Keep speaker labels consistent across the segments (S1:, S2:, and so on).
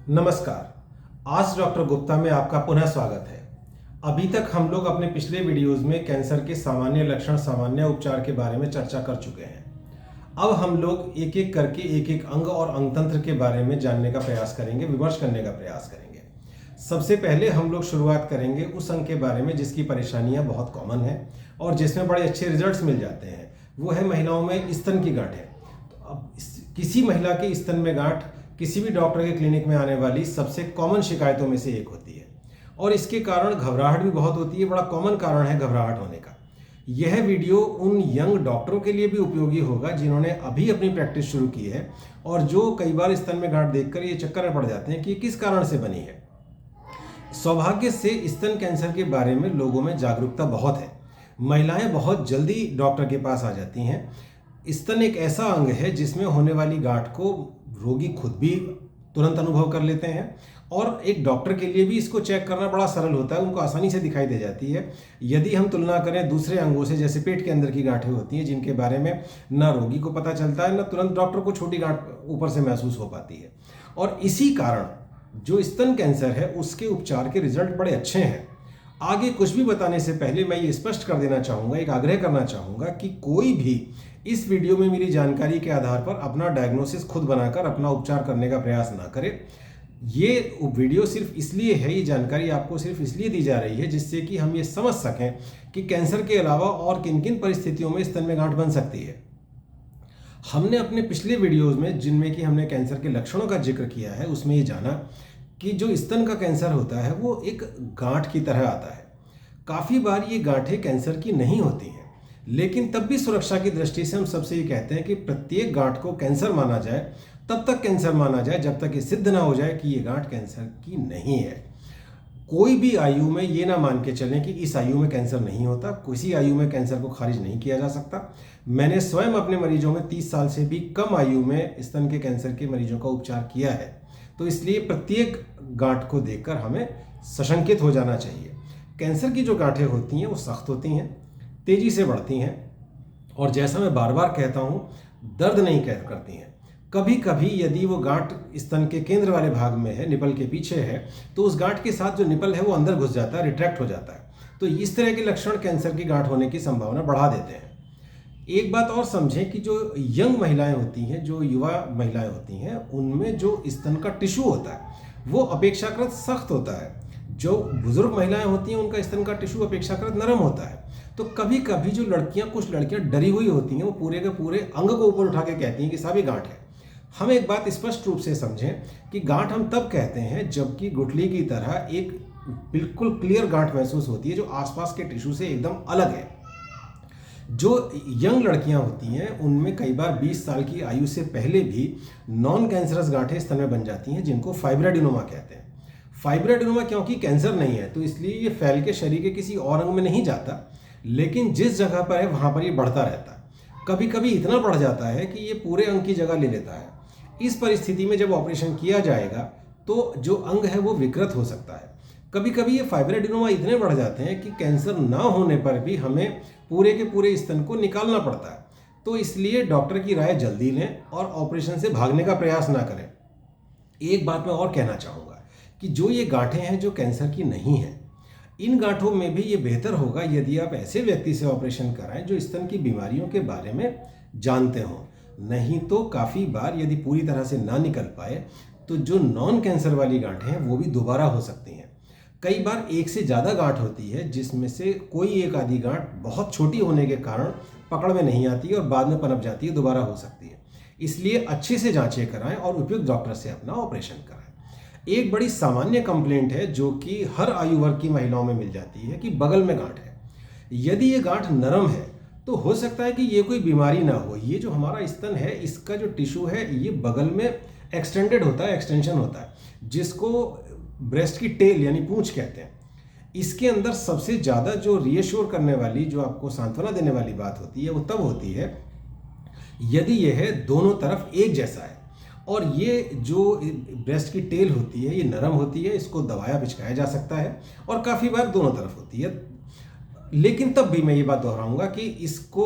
S1: नमस्कार। आज डॉक्टर गुप्ता में आपका पुनः स्वागत है। अभी तक हम लोग अपने पिछले वीडियोस में कैंसर के सामान्य लक्षण, सामान्य उपचार के बारे में चर्चा कर चुके हैं। अब हम लोग एक एक करके एक एक अंग और अंगतंत्र के बारे में जानने का प्रयास करेंगे, विमर्श करने का प्रयास करेंगे। सबसे पहले हम लोग शुरुआत करेंगे उस अंग के बारे में जिसकी परेशानियां बहुत कॉमन है और जिसमें बड़े अच्छे रिजल्ट्स मिल जाते हैं। वो है महिलाओं में स्तन की गांठें। तो अब किसी महिला के स्तन में गांठ किसी भी डॉक्टर के क्लिनिक में आने वाली सबसे कॉमन शिकायतों में से एक होती है और इसके कारण घबराहट भी बहुत होती है। बड़ा कॉमन कारण है घबराहट होने का। यह वीडियो उन यंग डॉक्टरों के लिए भी उपयोगी होगा जिन्होंने अभी अपनी प्रैक्टिस शुरू की है और जो कई बार स्तन में गांठ देखकर ये चक्कर में पड़ जाते हैं कि किस कारण से बनी है। सौभाग्य से स्तन कैंसर के बारे में लोगों में जागरूकता बहुत है। महिलाएं बहुत जल्दी डॉक्टर के पास आ जाती हैं। स्तन एक ऐसा अंग है जिसमें होने वाली गांठ को रोगी खुद भी तुरंत अनुभव कर लेते हैं और एक डॉक्टर के लिए भी इसको चेक करना बड़ा सरल होता है, उनको आसानी से दिखाई दे जाती है। यदि हम तुलना करें दूसरे अंगों से, जैसे पेट के अंदर की गांठें होती हैं जिनके बारे में ना रोगी को पता चलता है, ना तुरंत डॉक्टर को छोटी गांठ ऊपर से महसूस हो पाती है। और इसी कारण जो स्तन कैंसर है उसके उपचार के रिजल्ट बड़े अच्छे हैं। आगे कुछ भी बताने से पहले मैं ये स्पष्ट कर देना चाहूँगा, एक आग्रह करना चाहूँगा कि कोई भी इस वीडियो में मेरी जानकारी के आधार पर अपना डायग्नोसिस खुद बनाकर अपना उपचार करने का प्रयास ना करें। ये वीडियो सिर्फ इसलिए है, ये जानकारी आपको सिर्फ इसलिए दी जा रही है जिससे कि हम ये समझ सकें कि कैंसर के अलावा और किन किन परिस्थितियों में स्तन में गांठ बन सकती है। हमने अपने पिछले वीडियोज़ में जिनमें कि हमने कैंसर के लक्षणों का जिक्र किया है उसमें ये जाना कि जो स्तन का कैंसर होता है वो एक गांठ की तरह आता है। काफ़ी बार ये गांठें कैंसर की नहीं होती हैं, लेकिन तब भी सुरक्षा की दृष्टि से हम सबसे ये कहते हैं कि प्रत्येक गांठ को कैंसर माना जाए, तब तक कैंसर माना जाए जब तक ये सिद्ध ना हो जाए कि ये गांठ कैंसर की नहीं है। कोई भी आयु में ये ना मान के चलें कि इस आयु में कैंसर नहीं होता। किसी आयु में कैंसर को खारिज नहीं किया जा सकता। मैंने स्वयं अपने मरीजों में 30 साल से भी कम आयु में स्तन के कैंसर के मरीजों का उपचार किया है। तो इसलिए प्रत्येक गांठ को देखकर हमें सशंकित हो जाना चाहिए। कैंसर की जो गांठें होती हैं वो सख्त होती हैं, तेजी से बढ़ती हैं और जैसा मैं बार बार कहता हूँ, दर्द नहीं करती हैं। कभी कभी यदि वो गांठ स्तन के केंद्र वाले भाग में है, निपल के पीछे है, तो उस गांठ के साथ जो निपल है वो अंदर घुस जाता है, रिट्रैक्ट हो जाता है। तो इस तरह के लक्षण कैंसर की गांठ होने की संभावना बढ़ा देते हैं। एक बात और समझें कि जो यंग महिलाएं होती हैं, जो युवा महिलाएं होती हैं, उनमें जो स्तन का टिश्यू होता है वो अपेक्षाकृत सख्त होता है। जो बुजुर्ग महिलाएं होती हैं उनका स्तन का टिश्यू अपेक्षाकृत नरम होता है। तो कभी कभी जो कुछ लड़कियां डरी हुई होती हैं, वो पूरे के पूरे अंग को ऊपर उठा के कहती हैं कि साहब ये गांठ है। हम एक बात स्पष्ट रूप से समझें कि गांठ हम तब कहते हैं जबकि गुठली की तरह एक बिल्कुल क्लियर गांठ महसूस होती है जो आसपास के टिश्यू से एकदम अलग है। जो यंग लड़कियां होती हैं उनमें कई बार 20 साल की आयु से पहले भी नॉन कैंसरस गांठें स्तन में बन जाती हैं जिनको फाइब्रोएडेनोमा कहते हैं। फाइब्रोएडेनोमा क्योंकि कैंसर नहीं है तो इसलिए ये फैल के शरीर के किसी और अंग में नहीं जाता, लेकिन जिस जगह पर है वहाँ पर ये बढ़ता रहता है। कभी कभी इतना बढ़ जाता है कि ये पूरे अंग की जगह ले लेता है। इस परिस्थिति में जब ऑपरेशन किया जाएगा तो जो अंग है वो विकृत हो सकता है। कभी कभी ये फाइब्रोएडेनोमा इतने बढ़ जाते हैं कि कैंसर ना होने पर भी हमें पूरे के पूरे स्तन को निकालना पड़ता है। तो इसलिए डॉक्टर की राय जल्दी लें और ऑपरेशन से भागने का प्रयास ना करें। एक बात मैं और कहना चाहूँगा कि जो ये गांठें हैं जो कैंसर की नहीं हैं, इन गांठों में भी ये बेहतर होगा यदि आप ऐसे व्यक्ति से ऑपरेशन कराएं जो स्तन की बीमारियों के बारे में जानते हों। नहीं तो काफ़ी बार यदि पूरी तरह से ना निकल पाए तो जो नॉन कैंसर वाली गांठें हैं वो भी दोबारा हो सकती हैं। कई बार एक से ज़्यादा गांठ होती है जिसमें से कोई एक आधी गांठ बहुत छोटी होने के कारण पकड़ में नहीं आती और बाद में पनप जाती है, दोबारा हो सकती है। इसलिए अच्छे से जांचें कराएं और उपयुक्त डॉक्टर से अपना ऑपरेशन कराएं। एक बड़ी सामान्य कंप्लेंट है जो कि हर आयु वर्ग की महिलाओं में मिल जाती है कि बगल में गांठ है। यदि ये गांठ नरम है तो हो सकता है कि ये कोई बीमारी ना हो। ये जो हमारा स्तन है इसका जो टिश्यू है ये बगल में एक्सटेंडेड होता है, एक्सटेंशन होता है, जिसको ब्रेस्ट की टेल यानी पूंछ कहते हैं। इसके अंदर सबसे ज़्यादा जो रीएश्योर करने वाली, जो आपको सांत्वना देने वाली बात होती है वो तब होती है यदि यह दोनों तरफ एक जैसा है और ये जो ब्रेस्ट की टेल होती है ये नरम होती है, इसको दबाया बिछकाया जा सकता है और काफ़ी बार दोनों तरफ होती है। लेकिन तब भी मैं ये बात दोहराऊंगा कि इसको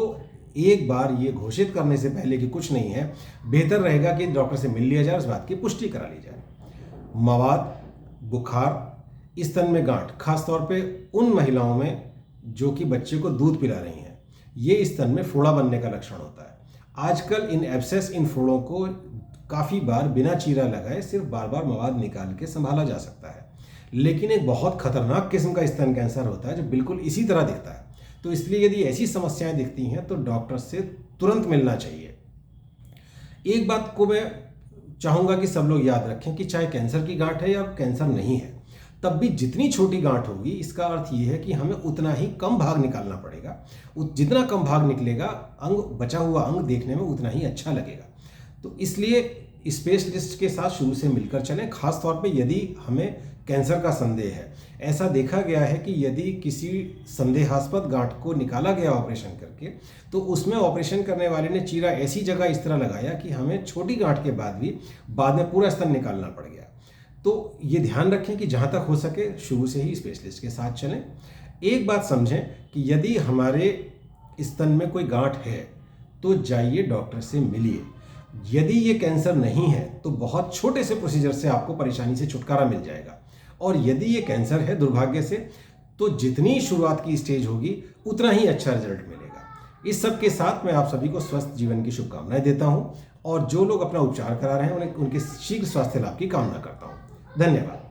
S1: एक बार ये घोषित करने से पहले कि कुछ नहीं है, बेहतर रहेगा कि डॉक्टर से मिल लिया जाए, उस बात की पुष्टि करा ली जाए। मवाद, बुखार, स्तन में गांठ, खासतौर पे उन महिलाओं में जो कि बच्चे को दूध पिला रही हैं, ये स्तन में फोड़ा बनने का लक्षण होता है। आजकल इन एब्सेस, इन फोड़ों को काफ़ी बार बिना चीरा लगाए सिर्फ बार बार मवाद निकाल के संभाला जा सकता है। लेकिन एक बहुत खतरनाक किस्म का स्तन कैंसर होता है जो बिल्कुल इसी तरह दिखता है। तो इसलिए यदि ऐसी समस्याएं दिखती हैं तो डॉक्टर से तुरंत मिलना चाहिए। एक बात को मैं चाहूँगा कि सब लोग याद रखें कि चाहे कैंसर की गांठ है या कैंसर नहीं है, तब भी जितनी छोटी गांठ होगी इसका अर्थ ये है कि हमें उतना ही कम भाग निकालना पड़ेगा। जितना कम भाग निकलेगा, बचा हुआ अंग देखने में उतना ही अच्छा लगेगा। तो इसलिए स्पेशलिस्ट के साथ शुरू से मिलकर चलें। खास तौर पे यदि हमें कैंसर का संदेह है, ऐसा देखा गया है कि यदि किसी संदेहास्पद गांठ को निकाला गया ऑपरेशन करके, तो उसमें ऑपरेशन करने वाले ने चीरा ऐसी जगह इस तरह लगाया कि हमें छोटी गांठ के बाद भी बाद में पूरा स्तन निकालना पड़ गया। तो ये ध्यान रखें कि जहाँ तक हो सके शुरू से ही स्पेशलिस्ट के साथ चलें। एक बात समझें कि यदि हमारे स्तन में कोई गांठ है तो जाइए डॉक्टर से मिलिए। यदि ये कैंसर नहीं है तो बहुत छोटे से प्रोसीजर से आपको परेशानी से छुटकारा मिल जाएगा। और यदि ये कैंसर है दुर्भाग्य से, तो जितनी शुरुआत की स्टेज होगी उतना ही अच्छा रिजल्ट मिलेगा। इस सब के साथ मैं आप सभी को स्वस्थ जीवन की शुभकामनाएं देता हूं और जो लोग अपना उपचार करा रहे हैं उन्हें उनके शीघ्र स्वास्थ्य लाभ की कामना करता हूं। धन्यवाद।